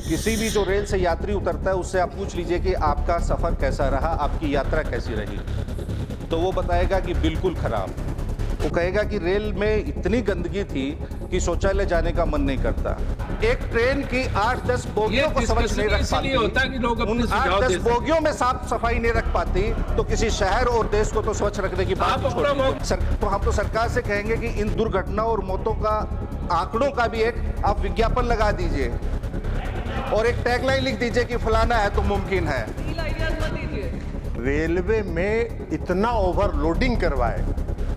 किसी भी जो रेल से यात्री उतरता है उससे आप पूछ लीजिए कि आपका सफ़र कैसा रहा, आपकी यात्रा कैसी रही, तो वो बताएगा कि बिल्कुल खराब। वो कहेगा कि रेल में इतनी गंदगी थी कि शौचालय जाने का मन नहीं करता। एक ट्रेन की 8-10 बोगियों को स्वच्छ नहीं रख पाती, उन 8-10 बोगियों में साफ सफाई नहीं रख पाती, तो किसी शहर और देश को तो स्वच्छ रखने की बात छोड़िए। तो हम तो सरकार से कहेंगे कि इन दुर्घटनाओं और मौतों का आंकड़ों का भी एक आप विज्ञापन लगा दीजिए और एक टैगलाइन लिख दीजिए कि फलाना है तो मुमकिन है। रेलवे में इतना ओवरलोडिंग करवाए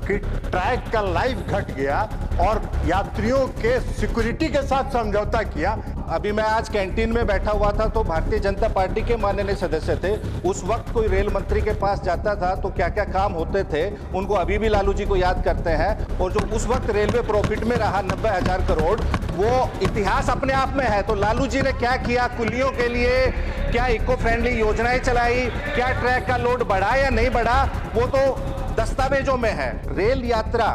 कि ट्रैक का लाइफ घट गया और यात्रियों के सिक्योरिटी के साथ समझौता किया। अभी मैं आज कैंटीन में बैठा हुआ था तो भारतीय जनता पार्टी के माननीय सदस्य थे, उस वक्त कोई रेल मंत्री के पास जाता था तो क्या क्या काम होते थे उनको अभी भी लालू जी को याद करते हैं। और जो उस वक्त रेलवे प्रॉफिट में रहा 90,000 करोड़, वो इतिहास अपने आप में है। तो लालू जी ने क्या किया कुलियों के लिए, क्या इको फ्रेंडली योजनाएं चलाई, क्या ट्रैक का लोड बढ़ा या नहीं बढ़ा, वो तो दस्तावेजों में है। रेल यात्रा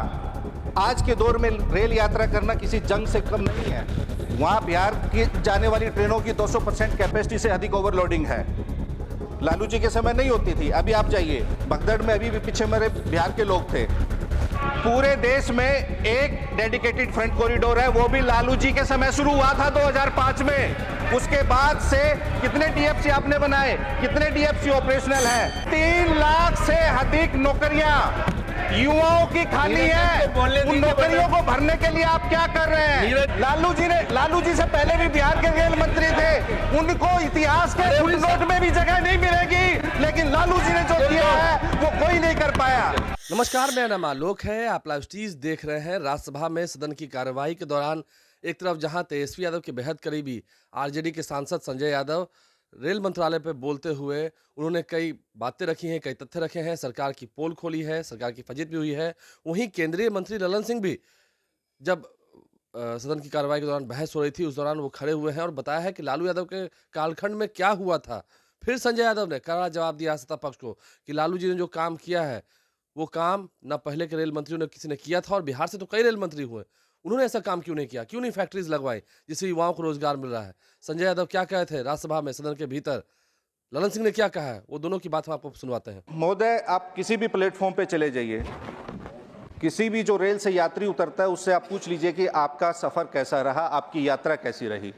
आज के दौर में रेल यात्रा करना किसी जंग से कम नहीं है। वहां बिहार की जाने वाली ट्रेनों की 200% कैपेसिटी से अधिक ओवरलोडिंग है। लालू जी के समय नहीं होती थी। अभी आप जाइए भगदड़ में, अभी भी पीछे मेरे बिहार के लोग थे। पूरे देश में एक डेडिकेटेड फ्रंट कॉरिडोर है, वो भी लालू जी के समय शुरू हुआ था 2005 में। उसके बाद से कितने डीएफसी आपने बनाए, कितने डीएफसी ऑपरेशनल हैं? 3 लाख से अधिक नौकरियां युवाओं की खाली है। उन नौकरियों को भरने के लिए आप क्या कर रहे हैं? लालू जी से पहले भी बिहार के रेल मंत्री थे, उनको इतिहास के फुटनोट में भी जगह नहीं मिलेगी, लेकिन लालू जी ने जो किया है वो कोई नहीं कर पाया। नमस्कार, मेरा नाम आलोक है। आप लाइव स्टीज देख रहे हैं। राज्यसभा में सदन की कार्यवाही के दौरान एक तरफ जहां तेजस्वी यादव के बेहद करीबी आरजेडी के सांसद संजय यादव रेल मंत्रालय पर बोलते हुए उन्होंने कई बातें रखी हैं, कई तथ्य रखे हैं, सरकार की पोल खोली है, सरकार की फजीत भी हुई है। वहीं केंद्रीय मंत्री ललन सिंह भी जब सदन की कार्रवाई के दौरान बहस हो रही थी उस दौरान वो खड़े हुए हैं और बताया है कि लालू यादव के कालखंड में क्या हुआ था। फिर संजय यादव ने कड़ा जवाब दिया सत्ता पक्ष को कि लालू जी ने जो काम किया है वो काम न पहले के रेल मंत्रियों ने किसी ने किया था और बिहार से तो कई रेल मंत्री हुए, उन्होंने ऐसा काम क्यों नहीं किया, क्यों नहीं फैक्ट्रीज लगवाई जिससे युवाओं को रोजगार मिल रहा है। संजय यादव क्या कहे थे राज्यसभा में सदन के भीतर, ललन सिंह ने क्या कहा है, वो दोनों की बात हम आपको सुनवाते हैं। महोदय, आप किसी भी प्लेटफॉर्म पे चले जाइए, किसी भी जो रेल से यात्री उतरता है उससे आप पूछ लीजिए कि आपका सफर कैसा रहा, आपकी यात्रा कैसी रही,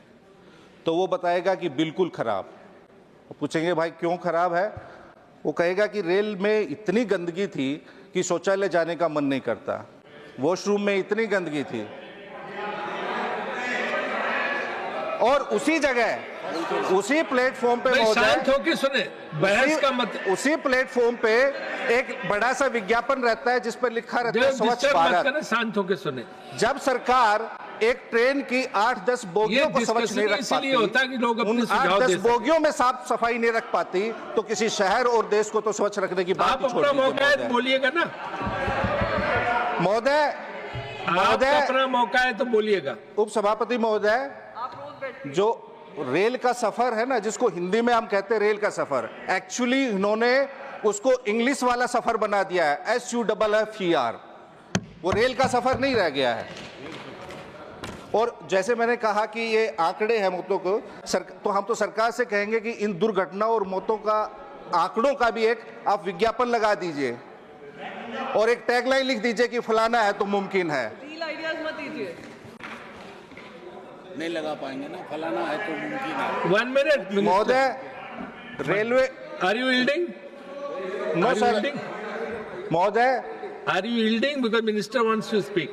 तो वो बताएगा कि बिल्कुल खराब। पूछेंगे भाई क्यों खराब है, वो कहेगा कि रेल में इतनी गंदगी थी कि शौचालय जाने का मन नहीं करता, वॉशरूम में इतनी गंदगी थी। और उसी जगह उसी प्लेटफॉर्म पे शांत होकर सुने, बहस का मत। उसी प्लेटफॉर्म पे एक बड़ा सा विज्ञापन रहता है जिस पर लिखा रहता है स्वच्छ भारत। शांत होकर सुने। जब सरकार एक ट्रेन की 8-10 बोगियों को स्वच्छ नहीं रख पाती, उन 8-10 बोगियों में साफ सफाई नहीं रख पाती, तो किसी शहर और देश को तो स्वच्छ रखने की बात छोड़िए। बोलिएगा ना महोदय, अपना मौका है तो बोलिएगा। उप सभापति महोदय, जो रेल का सफर है ना, जिसको हिंदी में हम कहते हैं रेल का सफर, एक्चुअली इन्होंने उसको इंग्लिश वाला सफर बना दिया है, SUFFER। वो रेल का सफर नहीं रह गया है। और जैसे मैंने कहा कि ये आंकड़े हैं मौतों को, तो हम तो सरकार से कहेंगे कि इन दुर्घटनाओं और मौतों का आंकड़ों का भी एक आप विज्ञापन लगा दीजिए और एक टैगलाइन लिख दीजिए कि फलाना है तो मुमकिन है। नहीं लगा पाएंगे ना, फलाना है तो मुमकिन है। 1 मिनट महोदय, railway are you yielding? No sir महोदय, are you yielding because minister wants to speak?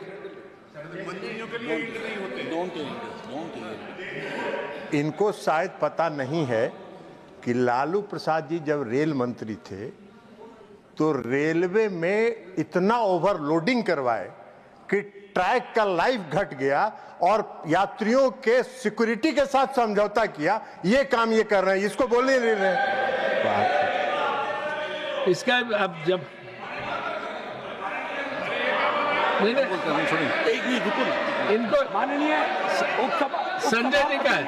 इनको शायद पता नहीं है कि लालू प्रसाद जी जब रेल मंत्री थे तो रेलवे में इतना ओवरलोडिंग करवाए कि ट्रैक का लाइफ घट गया और यात्रियों के सिक्योरिटी के साथ समझौता किया। ये काम ये कर रहे हैं, इसको बोलने नहीं रहे। इसका अब जब इनको माननीय संजय जी का है,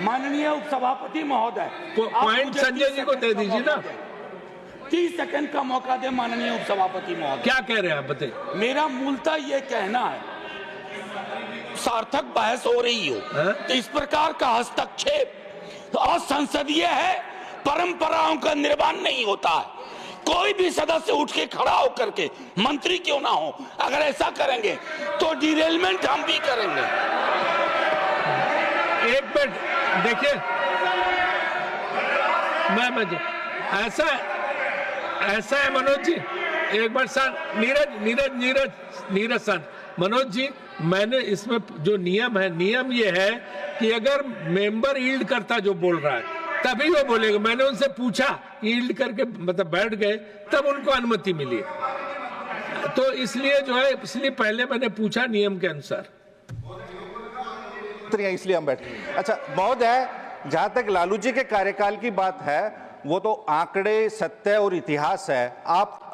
माननीय उपसभापति महोदय, पॉइंट संजय जी को दे दीजिए ना। 30 सेकंड का मौका दे माननीय उपसभापति महोदय। क्या कह रहे हैं आप बताइए। मेरा मूलतः ये कहना है, सार्थक बहस हो रही हो, तो इस प्रकार का हस्तक्षेप असंसदीय है, परंपराओं का निर्माण नहीं होता है। कोई भी सदस्य उठ के खड़ा होकर के, मंत्री क्यों ना हो, अगर ऐसा करेंगे तो डिरेलमेंट हम भी करेंगे। एक मिनट देखिए, मैं ऐसा है मनोज जी, एक बार सर, नीरज सर, मनोज जी, मैंने इसमें जो नियम है, नियम ये है कि अगर मेंबर यील्ड करता जो बोल रहा है तभी वो बोलेगा। मैंने उनसे पूछा, यील्ड करके मतलब बैठ गए, तब उनको अनुमति मिली। तो इसलिए जो है, इसलिए पहले मैंने पूछा नियम के अनुसार, इसलिए हम बैठे। अच्छा महोदय, जहां तक लालू जी के कार्यकाल की बात है, वो तो आंकड़े, सत्य और इतिहास है।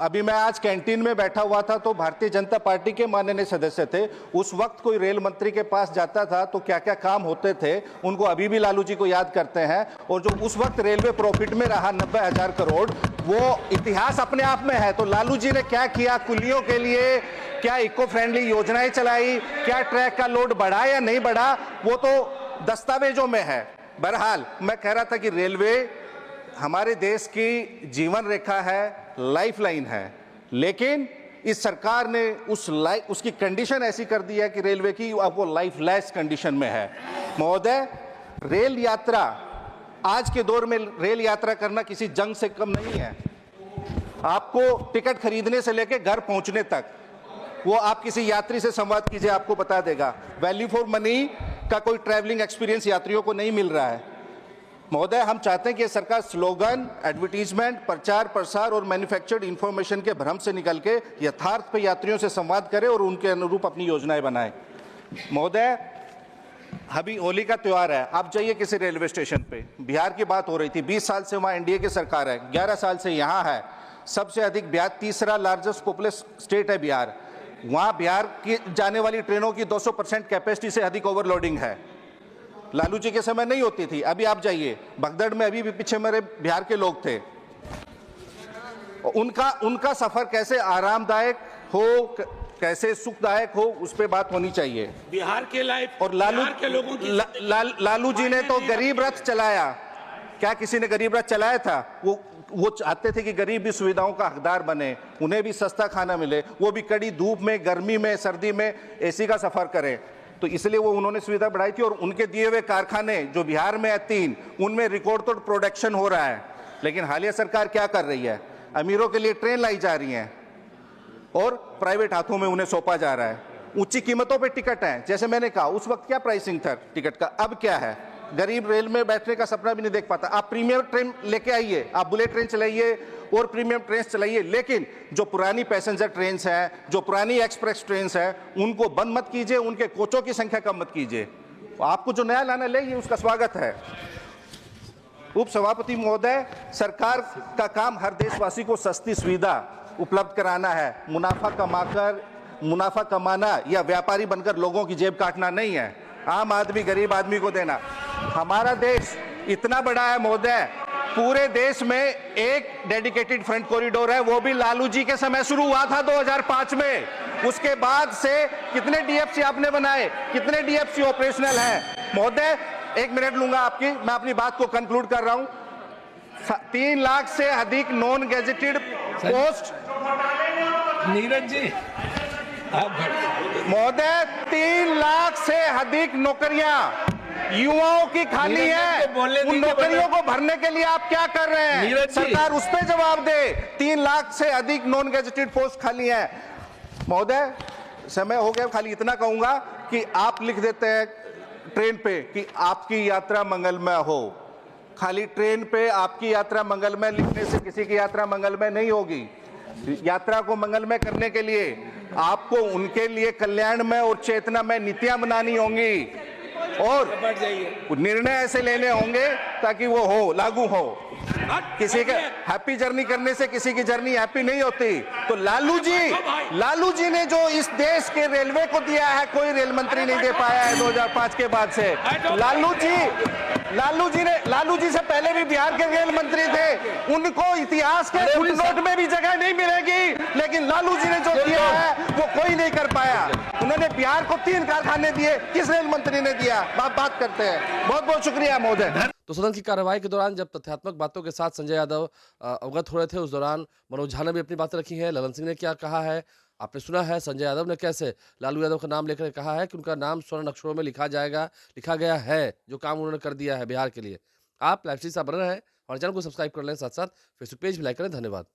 अभी मैं आज कैंटीन में बैठा हुआ था तो भारतीय जनता पार्टी के माननीय सदस्य थे। उस वक्त कोई रेल मंत्री के पास जाता था तो क्या क्या काम होते थे, उनको अभी भी लालू जी को याद करते हैं। और जो उस वक्त रेलवे प्रॉफिट में रहा 90,000 करोड़, वो इतिहास अपने आप में है। तो लालू जी ने क्या किया कुलियों के लिए, क्या इको फ्रेंडली योजनाएं चलाई, क्या ट्रैक का लोड बढ़ा या नहीं बढ़ा, वो तो दस्तावेजों में है। बहरहाल मैं कह रहा था कि रेलवे हमारे देश की जीवन रेखा है, लाइफलाइन है, लेकिन इस सरकार ने उसकी कंडीशन ऐसी कर दी है कि रेलवे की अब वो लाइफलेस कंडीशन में है। महोदय, रेल यात्रा, आज के दौर में रेल यात्रा करना किसी जंग से कम नहीं है। आपको टिकट खरीदने से लेकर घर पहुंचने तक, वो आप किसी यात्री से संवाद कीजिए, आपको बता देगा। वैल्यू फॉर मनी का कोई ट्रैवलिंग एक्सपीरियंस यात्रियों को नहीं मिल रहा है। महोदय, हम चाहते हैं कि सरकार स्लोगन, एडवर्टीजमेंट, प्रचार प्रसार और मैन्युफैक्चर्ड इंफॉर्मेशन के भ्रम से निकल के यथार्थ पे यात्रियों से संवाद करे और उनके अनुरूप अपनी योजनाएं बनाए। महोदय, अभी होली का त्यौहार है, आप जाइए किसी रेलवे स्टेशन पे, बिहार की बात हो रही थी, 20 साल से वहाँ एनडीए की सरकार है, 11 साल से यहाँ है, सबसे अधिक बिहार, तीसरा लार्जेस्ट पॉपुलस स्टेट है बिहार। वहाँ बिहार की जाने वाली ट्रेनों की 200% कैपेसिटी से अधिक ओवरलोडिंग है। लालू जी के समय नहीं होती थी। अभी आप जाइए भगदड़ में, अभी भी पीछे मेरे बिहार के लोग थे, उनका सफर कैसे आरामदायक हो, कैसे सुखदायक हो, उस पर बात होनी चाहिए। बिहार के लाइफ और लालू जी ने तो गरीब रथ चलाया। क्या किसी ने गरीब रथ चलाया था? वो चाहते थे कि गरीब भी सुविधाओं का हकदार बने, उन्हें भी सस्ता खाना मिले, वो भी कड़ी धूप में, गर्मी में, सर्दी में एसी का सफर करें। तो इसलिए वो उन्होंने सुविधा बढ़ाई थी। और उनके दिए हुए कारखाने जो बिहार में है 3, उनमें रिकॉर्ड तोड़ प्रोडक्शन हो रहा है। लेकिन हालिया सरकार क्या कर रही है? अमीरों के लिए ट्रेन लाई जा रही हैं और प्राइवेट हाथों में उन्हें सौंपा जा रहा है। ऊंची कीमतों पे टिकट हैं। जैसे मैंने कहा, उस वक्त क्या प्राइसिंग था टिकट का, अब क्या है? गरीब रेल में बैठने का सपना भी नहीं देख पाता। आप प्रीमियम ट्रेन लेके आइए, आप बुलेट ट्रेन चलाइए और प्रीमियम ट्रेन चलाइए, लेकिन जो पुरानी पैसेंजर ट्रेन हैं, जो पुरानी एक्सप्रेस ट्रेन हैं, उनको बंद मत कीजिए, उनके कोचों की संख्या कम मत कीजिए। आपको जो नया लाना ले, उसका स्वागत है। उप सभापति महोदय, सरकार का काम हर देशवासी को सस्ती सुविधा उपलब्ध कराना है। मुनाफा कमाना या व्यापारी बनकर लोगों की जेब काटना नहीं है। आम आदमी, गरीब आदमी को देना। हमारा देश इतना बड़ा है महोदय, पूरे देश में एक डेडिकेटेड फ्रंट कॉरिडोर है, वो भी लालू जी के समय शुरू हुआ था 2005 में। उसके बाद से कितने डीएफसी आपने बनाए, कितने डीएफसी ऑपरेशनल हैं? महोदय, 1 मिनट लूंगा आपकी, मैं अपनी बात को कंक्लूड कर रहा हूं। 3 लाख से अधिक non gazetted post. Neeraj ji महोदय, 3 लाख से अधिक नौकरियां युवाओं की खाली है। उन नौकरियों को भरने के लिए आप क्या कर रहे हैं? सरकार उस पर जवाब दे। 3 लाख से अधिक नॉन गैजेटेड पोस्ट खाली है। महोदय, समय हो गया, खाली इतना कहूंगा कि आप लिख देते हैं ट्रेन पे कि आपकी यात्रा मंगलमय हो। खाली ट्रेन पे आपकी यात्रा मंगलमय लिखने से किसी की यात्रा मंगलमय नहीं होगी। यात्रा को मंगलमय करने के लिए आपको उनके लिए कल्याणमय और चेतनामय नीतियां बनानी होंगी और निर्णय ऐसे लेने होंगे ताकि वो हो, लागू हो। किसी के हैप्पी जर्नी करने से किसी की जर्नी हैप्पी नहीं होती। तो लालू जी ने जो इस देश के रेलवे को दिया है, कोई रेल मंत्री नहीं दे पाया है 2005 के बाद से। लालू जी से पहले भी बिहार के रेल मंत्री थे, उनको इतिहास के फुटनोट में भी जगह नहीं मिलेगी, लेकिन लालू जी ने जो दिया है वो कोई नहीं कर पाया। उन्होंने बिहार को 3 कारखाने दिए, किस रेल मंत्री ने दिया? बात करते हैं। बहुत बहुत शुक्रिया महोदय। तो सदन की कार्यवाही के दौरान जब तथ्यात्मक बातों के साथ संजय यादव अवगत हो रहे थे, उस दौरान मनोज झा ने भी अपनी बातें रखी हैं। ललन सिंह ने क्या कहा है आपने सुना है। संजय यादव ने कैसे लालू यादव का नाम लेकर कहा है कि उनका नाम स्वर्ण अक्षरों में लिखा गया है, जो काम उन्होंने कर दिया है बिहार के लिए। आप लाइव स्ट्रीम से बने रहें और चैनल को सब्सक्राइब कर लें, साथ साथ फेसबुक पेज भी लाइक करें। धन्यवाद।